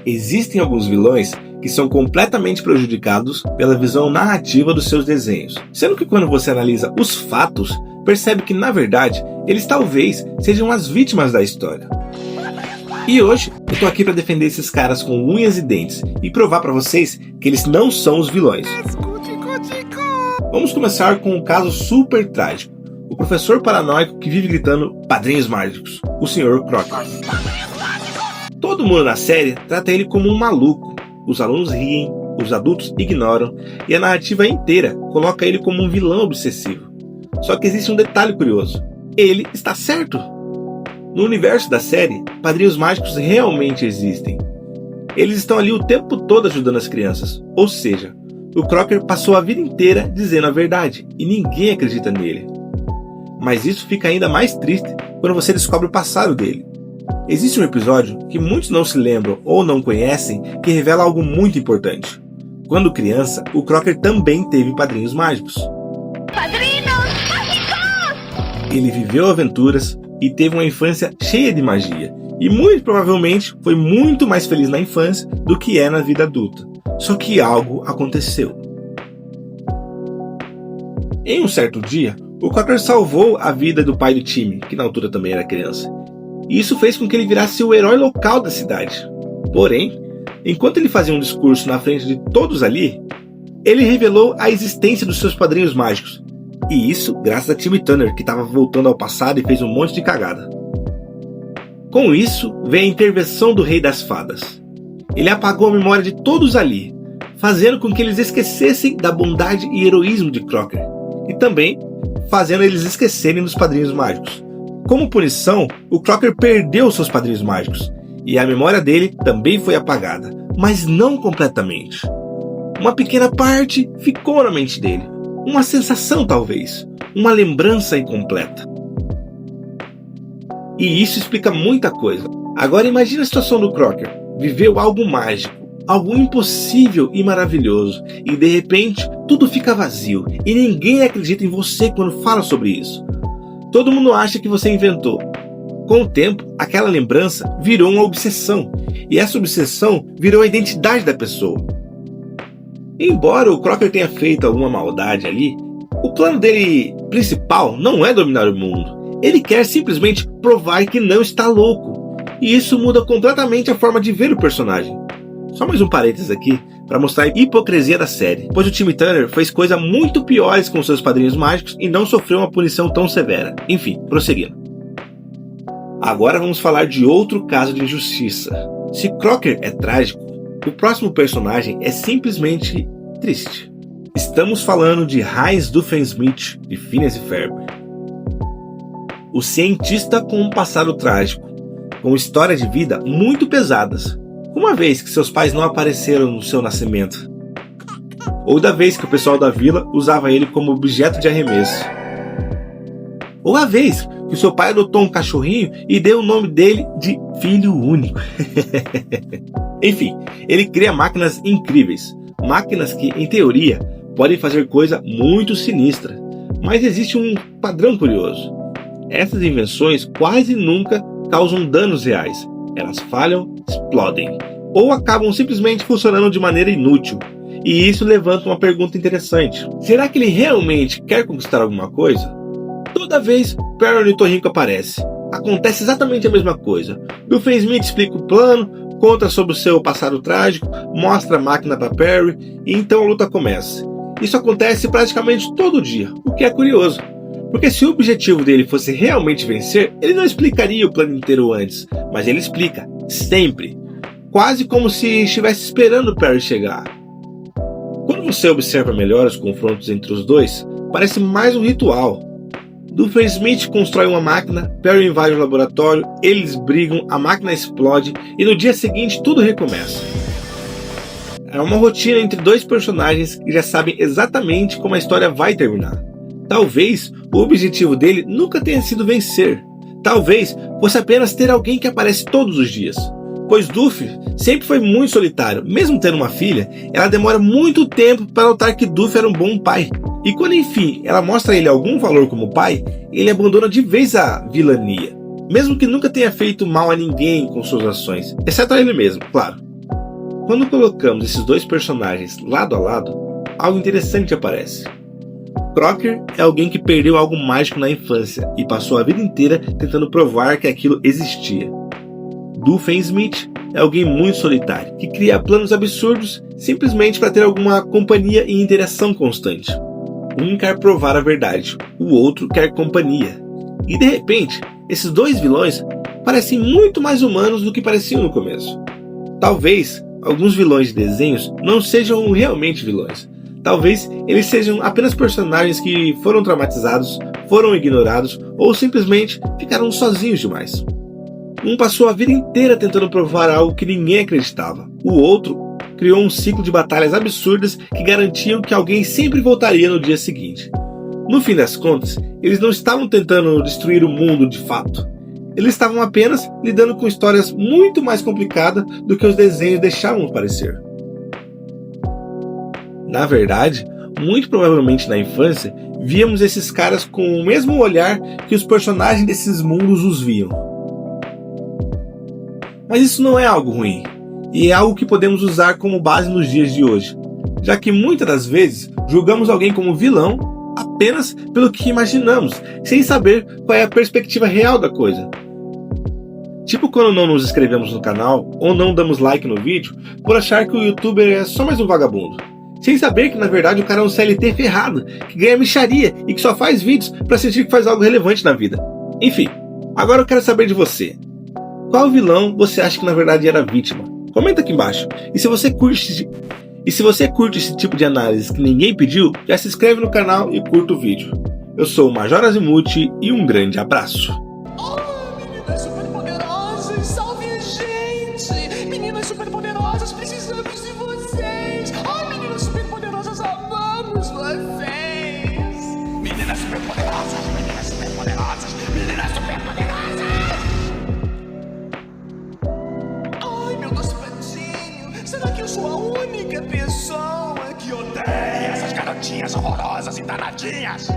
Existem alguns vilões que são completamente prejudicados pela visão narrativa dos seus desenhos, sendo que quando você analisa os fatos, percebe que na verdade eles talvez sejam as vítimas da história. E hoje eu tô aqui para defender esses caras com unhas e dentes e provar para vocês que eles não são os vilões. Vamos começar com um caso super trágico. O professor paranoico que vive gritando padrinhos mágicos, o Sr. Crocker. Todo mundo na série trata ele como um maluco. Os alunos riem, os adultos ignoram e a narrativa inteira coloca ele como um vilão obsessivo. Só que existe um detalhe curioso. Ele está certo. No universo da série, padrinhos mágicos realmente existem. Eles estão ali o tempo todo ajudando as crianças. Ou seja, o Crocker passou a vida inteira dizendo a verdade e ninguém acredita nele. Mas isso fica ainda mais triste quando você descobre o passado dele. Existe um episódio que muitos não se lembram ou não conhecem que revela algo muito importante. Quando criança, o Crocker também teve padrinhos mágicos. Padrinhos mágicos! Ele viveu aventuras e teve uma infância cheia de magia. E muito provavelmente foi muito mais feliz na infância do que é na vida adulta. Só que algo aconteceu. Em um certo dia, o Crocker salvou a vida do pai do time, que na altura também era criança. E isso fez com que ele virasse o herói local da cidade. Porém, enquanto ele fazia um discurso na frente de todos ali, ele revelou a existência dos seus padrinhos mágicos. E isso graças a Timmy Turner, que estava voltando ao passado e fez um monte de cagada. Com isso, veio a intervenção do Rei das Fadas. Ele apagou a memória de todos ali, fazendo com que eles esquecessem da bondade e heroísmo de Crocker. E também fazendo eles esquecerem dos padrinhos mágicos. Como punição, o Crocker perdeu seus padrinhos mágicos, e a memória dele também foi apagada, mas não completamente. Uma pequena parte ficou na mente dele, uma sensação talvez, uma lembrança incompleta. E isso explica muita coisa. Agora imagine a situação do Crocker. Viveu algo mágico, algo impossível e maravilhoso, e de repente tudo fica vazio, e ninguém acredita em você quando fala sobre isso. Todo mundo acha que você inventou. Com o tempo, aquela lembrança virou uma obsessão, e essa obsessão virou a identidade da pessoa. Embora o Crocker tenha feito alguma maldade ali, o plano dele principal não é dominar o mundo. Ele quer simplesmente provar que não está louco, e isso muda completamente a forma de ver o personagem. Só mais um parênteses aqui, para mostrar a hipocrisia da série, pois o Timmy Turner fez coisas muito piores com seus padrinhos mágicos e não sofreu uma punição tão severa. Enfim, prosseguindo. Agora vamos falar de outro caso de injustiça. Se Crocker é trágico, o próximo personagem é simplesmente triste. Estamos falando de Heinz Doofenshmirtz, de Phineas e Ferb. O cientista com um passado trágico, com histórias de vida muito pesadas, uma vez que seus pais não apareceram no seu nascimento, ou da vez que o pessoal da vila usava ele como objeto de arremesso, ou a vez que o seu pai adotou um cachorrinho e deu o nome dele de Filho Único. Enfim, ele cria máquinas incríveis, máquinas que, em teoria, podem fazer coisa muito sinistra, mas existe um padrão curioso. Essas invenções quase nunca causam danos reais. Elas falham, explodem, ou acabam simplesmente funcionando de maneira inútil. E isso levanta uma pergunta interessante. Será que ele realmente quer conquistar alguma coisa? Toda vez Perry o Ornitorrinco aparece, acontece exatamente a mesma coisa. Doofenshmirtz explica o plano, conta sobre o seu passado trágico, mostra a máquina para Perry, e então a luta começa. Isso acontece praticamente todo dia, o que é curioso. Porque se o objetivo dele fosse realmente vencer, ele não explicaria o plano inteiro antes, mas ele explica, sempre. Quase como se estivesse esperando Perry chegar. Quando você observa melhor os confrontos entre os dois, parece mais um ritual. Doofenshmirtz constrói uma máquina, Perry invade o laboratório, eles brigam, a máquina explode e no dia seguinte tudo recomeça. É uma rotina entre dois personagens que já sabem exatamente como a história vai terminar. Talvez o objetivo dele nunca tenha sido vencer. Talvez fosse apenas ter alguém que aparece todos os dias. Pois Doof sempre foi muito solitário. Mesmo tendo uma filha, ela demora muito tempo para notar que Doof era um bom pai. E quando enfim ela mostra a ele algum valor como pai, ele abandona de vez a vilania. Mesmo que nunca tenha feito mal a ninguém com suas ações, exceto a ele mesmo, claro. Quando colocamos esses dois personagens lado a lado, algo interessante aparece. Crocker é alguém que perdeu algo mágico na infância e passou a vida inteira tentando provar que aquilo existia. Doofenshmirtz é alguém muito solitário, que cria planos absurdos simplesmente para ter alguma companhia e interação constante. Um quer provar a verdade, o outro quer companhia. E de repente, esses dois vilões parecem muito mais humanos do que pareciam no começo. Talvez alguns vilões de desenhos não sejam realmente vilões. Talvez eles sejam apenas personagens que foram traumatizados, foram ignorados ou simplesmente ficaram sozinhos demais. Um passou a vida inteira tentando provar algo que ninguém acreditava. O outro criou um ciclo de batalhas absurdas que garantiam que alguém sempre voltaria no dia seguinte. No fim das contas, eles não estavam tentando destruir o mundo de fato. Eles estavam apenas lidando com histórias muito mais complicadas do que os desenhos deixavam parecer. Na verdade, muito provavelmente na infância, víamos esses caras com o mesmo olhar que os personagens desses mundos os viam. Mas isso não é algo ruim, e é algo que podemos usar como base nos dias de hoje, já que muitas das vezes julgamos alguém como vilão apenas pelo que imaginamos, sem saber qual é a perspectiva real da coisa. Tipo quando não nos inscrevemos no canal ou não damos like no vídeo por achar que o youtuber é só mais um vagabundo, sem saber que na verdade o cara é um CLT ferrado, que ganha mixaria e que só faz vídeos para sentir que faz algo relevante na vida. Enfim, agora eu quero saber de você. Qual vilão você acha que na verdade era vítima? Comenta aqui embaixo. E se você curte esse tipo de análise que ninguém pediu, já se inscreve no canal e curta o vídeo. Eu sou o Major Azimuth e um grande abraço. Meninas superpoderosas, salve a gente! Meninas superpoderosas, precisamos de vocês! Ai, meninas superpoderosas, amamos vocês! Meninas superpoderosas, meninas superpoderosas, meninas superpoderosas! Ai, meu doce patinho, será que eu sou a única pessoa que odeia essas garotinhas horrorosas e danadinhas?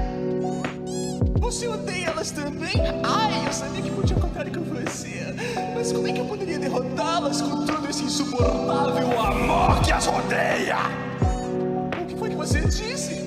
Você odeia elas também? Ai, eu sabia que podia contar com você. Mas como é que eu poderia derrotá-las com todo esse insuportável amor que as rodeia? O que foi que você disse?